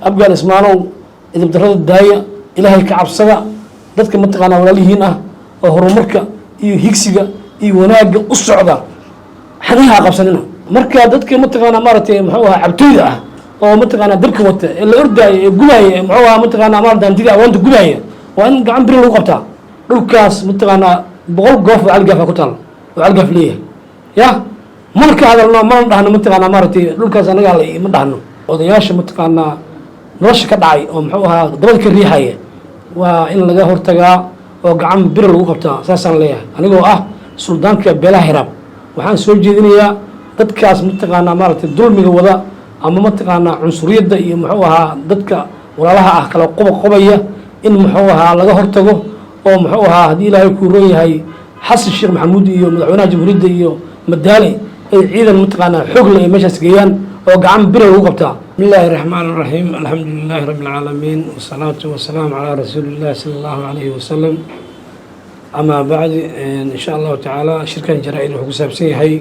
abgaal ismaanow idib darada daaya ilaahay ka cabsada dadka mataqaanaa walaalihiin ah oo horumarka iyo higsiga iyo wanaagga u socda xaniha qabsanina marka dadka mataqaanaa maaragtay muxuu ahaa cabtooyda ah oo mataqaanaa dabka wata ee la ordaaya ee gubaya ee muxuu ahaa mataqaanaa maaragtay hantiga awoonta gubaya waa in gacan biri lagu qabtaa dhulkaas mataqaanaa 100 goof oo algaaf ku taal oo algaaf leeyahay ya mana ka hadalno mana dhahno mataqaanaa maaragtay dhulkaas anaga la ma dhahno odayaasha mataqaanaa nolosha ka dhacay oo muxuu ahaa dabada ka riixaya waa in laga hortagaa oo gacan biri lagu qabtaa saasaan leeyahay anigoo ah suldaanka beelaha hiraab waxaan soo jeedinayaa dadkaas mataqaanaa maaragtay dulmiga wada ama mataqaanaa cunsuriyadda iyo muxuu ahaa dadka walaalaha ah kala qobaya in muxuu ahaa laga hortago oo muxuu ahaa haddii ilaahay kuu roon yahay xasan sheekh maxamuud iyo madaxweynaha jamhuuriyadda iyo madaale ay ciidan mataqaanaa xoog leh ay meeshaas geeyaan oo gacan biri lagu qabtaa بسم الله الرحمن الرحيم الحمد لله رب العالمين والصلاة والسلام على رسول الله صلى الله عليه وسلم أما بعد إن شاء الله تعالى شركة جرائد وحكوسة هي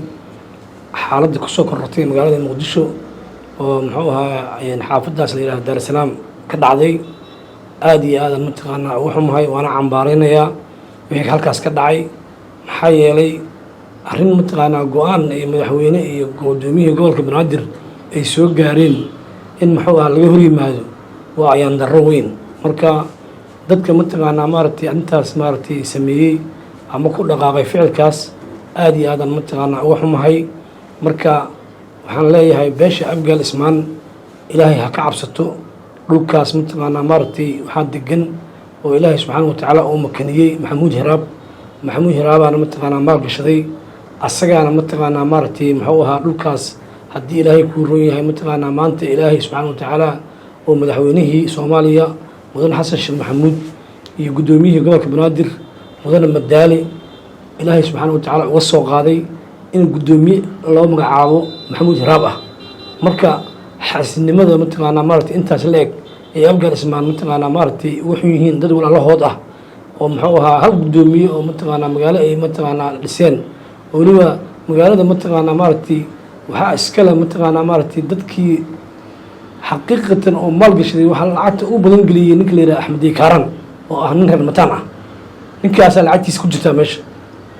حالة كسوة كرتين مقالة مقدشو ومحوها يعني حافظ داس إلى دار السلام كدعدي آدي هذا المنطقة وحم هاي وأنا عم بارينا يا وهيك هالكاس كدعي محيي لي أرين منطقة جوان مدحوينه قدومي قول كبنادر أي سوق جارين in muxuu ahaa laga hor yimaado waa ayaan darro weyn marka dadka mataqaanaa maaragtay intaas maaragtay sameeyey ama ku dhaqaaqay ficilkaas aad iyo aadan mataqaanaa uga xumahay marka waxaan leeyahay beesha abgaal ismaan ilaahay ha ka cabsato dhulkaas mataqaanaa maaragtay waxaa degan oo ilaahay subxaana watacaala uu makaniyey maxamuud hiraabaana mataqaanaa maal gashaday asagaana mataqaanaa maaragtay muxuu ahaa dhulkaas haddii ilaahay kuu roon yahay mataqaanaa maanta ilaahay subxaana watacaala oo madaxweynihii soomaaliya mudane xasan sheekh maxamuud iyo guddoomiyihii gobolka banaadir mudane madaale ilaahay subxaana watacaala uga soo qaaday in guddoomiye loo magacaabo maxamuud hiraab ah marka xaasidnimada mataqaanaa maaragtay intaas la eg ee abgaal ismaan mataqaanaa maaragtay wuxuu yihiin dad walaalahood ah oo muxuu ahaa hal guddoomiye oo mataqaanaa magaalo ay mataqaanaa dhiseen oo weliba magaalada mataqaanaa maaragtay waxaa iskale mataqaanaa maaragtay dadkii xaqiiqatan oo maalgashaday waxaa lacagta u badan geliyey ninka la yidhaha axmed kaaran oo ah nin reer mataan ah ninkaasaa lacagtiisa ku jirtaa meesha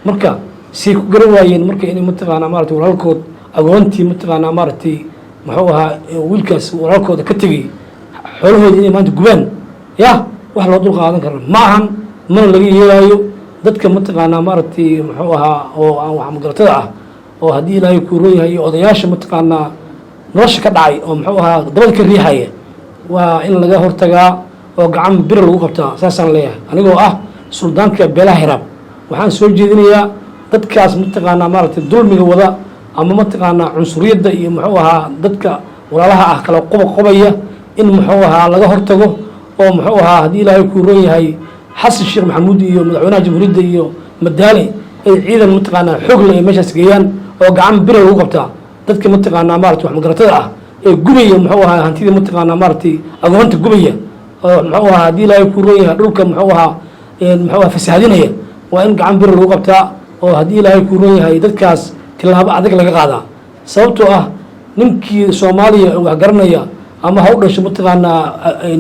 marka say ku garan waayeen marka inay mataqaanaa maaragtay walaalkood agoontii mataqaanaa maaragtay muxuu ahaa wiilkaas walaalkooda ka tegay xoolahooda inay maanta gubaan ya wax loo dul qaadan kara ma ahan mana laga yeelaayo dadka mataqaanaa maaragtay muxuu ahaa oo aan wax magaratada ah oo haddii ilaahay kuu roon yahay iyo odayaasha mataqaanaa nolosha ka dhacay oo muxuu ahaa dabada ka riixaya waa in laga hortagaa oo gacan biri lagu qabtaa saasaan leeyahay anigoo ah suldaanka beelaha hiraab waxaan soo jeedinayaa dadkaas mataqaanaa maaragtay dulmiga wada ama mataqaanaa cunsuriyadda iyo muxuu ahaa dadka walaalaha ah kala qobaya in muxuu ahaa laga hortago oo muxuu ahaa haddii ilaahay kuu roon yahay xasan sheekh maxamuud iyo madaxweynaha jamhuuriyadda iyo madaale ay ciidan mataqaanaa xoog leh ay meeshaas geeyaan oo gacan biri lagu qabtaa dadka mataqaanaa maaragtay wax magaratada ah ee gubaya muxuu ahaa hantidii mataqaanaa maaragtay agoonta gubaya oo muxuu ahaa haddii ilaahay kuu roon yahay dhulka muxuu ahaa fasaadinaya waa in gacan biri lagu qabtaa oo haddii ilaahay kuu roon yahay dadkaas tilaabo adag laga qaadaa sababtoo ah ninkii soomaaliya wax garanaya ama ha u dhasho mataqaanaa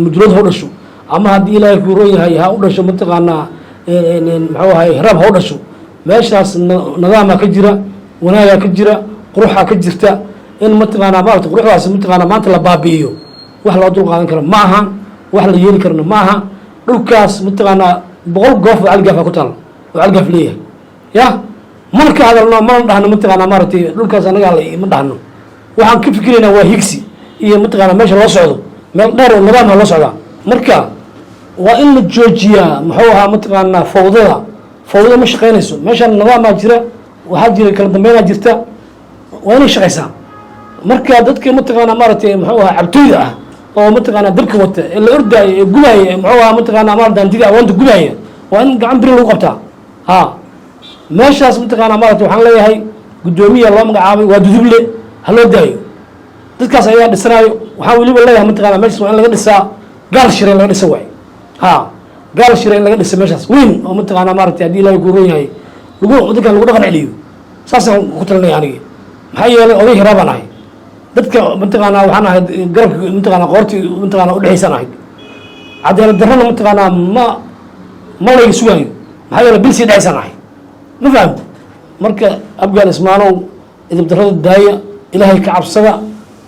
mujulad ha u dhasho ama haddii ilaahay kuu roon yahay ha u dhasho mataqaanaa muxuu ahay hiraab ha u dhasho meeshaas nadaamaa ka jira wanaagaa ka jira quruxaa ka jirta in mataqaanaa maarata quruxdaas mataqaanaa maanta la baabi'iyo wax loo dul qaadan karo ma aha wax la yeeli karna ma aha dhulkaas mataqaanaa 100 goof oo algaaf ku taal oo algaaf leeyahay ya mana ka hadalno mana dhahno mataqaanaa maaragtay dhulkaas anaga la ma dhahno waxaan ka fikiraynaa waa higsi iyo mataqaanaa meesha loo socdo meel dheer oo nidaam loo socdaa marka waa in la joojiyaa muxuu ahaa mataqaanaa fawdada ma shaqaynayso meeshaan nidaamaa jira waxaa jira kala dambeynaa jirta waa inay shaqaysaa marka dadka mataqaanaa maaragtay muxuu ahaa cabtooyda ah oo mataqaanaa dabka wata ee la ordaaya ee gubaya ee muxuu ahaa mataqaanaa maaragtay hantiga awoonta gubaya waa in gacan biri lagu qabtaa ha meeshaas mataqaanaa maaragtay waxaan leeyahay guddoomiya loo magacaabay waa duduble ha loo daayo dadkaas ayaa dhisanaayo waxaan weliba leeyahay mataqaanaa meeshaas waa in laga dhisaa gaal shire in laga dhisa waay ha gaal shire in laga dhisa meeshaas weyn oo mataqaanaa maaragtay haddii ilaahay kuu roon yahay dadkan lagu dhaqan celiyo saasaan ku talinaya anigi maxaa yeelay oday hiraabaan ahay dadka mataqaanaa waxaan ahayd garabka mataqaanaa qoortii mataqaanaa udhexaysan ahayd cadaalad darrana mataqaanaa ma layga sugaayo maxaa yeele bil sii dhexaysan ahay ma fahamta marka abgaal ismaanow idib darrada daaya ilaahay ka cabsada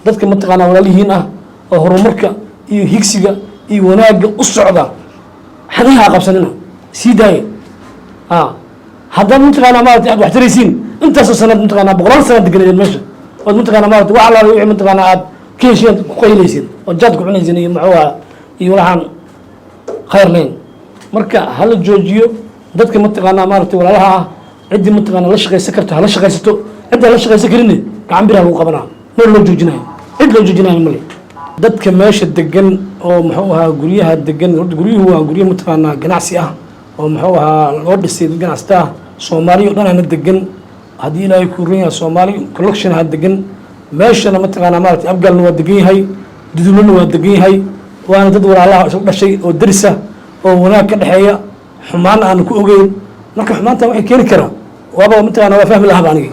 dadka mataqaanaa walaalihiin ah oo horumarka iyo higsiga iyo wanaagga u socda xaniha qabsanina sii daaya haddaad mataqaanaa maarata aad wax taraysiin intaasoo sanad mataqaanaa boqolaal sanad deganeed meesha ood mataqaanaa maarata wax allaala wixii mataqaanaa aad ka hesheen ku qaylaysiin oo jaad ku cunaysiin iyo maxuuha iyo walaxaan khayr layn marka hala joojiyo dadka mataqaanaa maarata walaalaha ah ciddii mataqaanaa la shaqaysan karto hala shaqaysato ciddaan la shaqaysan karinne gacan biraha lagu qabanaa meel loo joojinayo cid loo joojinayo male dadka meesha degan oo muxuu ahaa guryaha degan guryuhu waa guryo mataqaanaa ganacsi ah oo muxuu ahaa loo dhisay dad ganacsata ah soomaaliya o dhan ana degan haddii ilaahay ku ran yahay soomaali collection ha degan meeshana mataqaanaa maarata abgaalna waa degan yahay dudulana waa degan yahay waana dad walaalaha isu dhashay oo darisa oo wanaag ka dhexeeya xumaan aan ku ogeyn marka xumaanta waxay keeni karaa waaba mataqaanaa waa fahmi lahaa ba anigi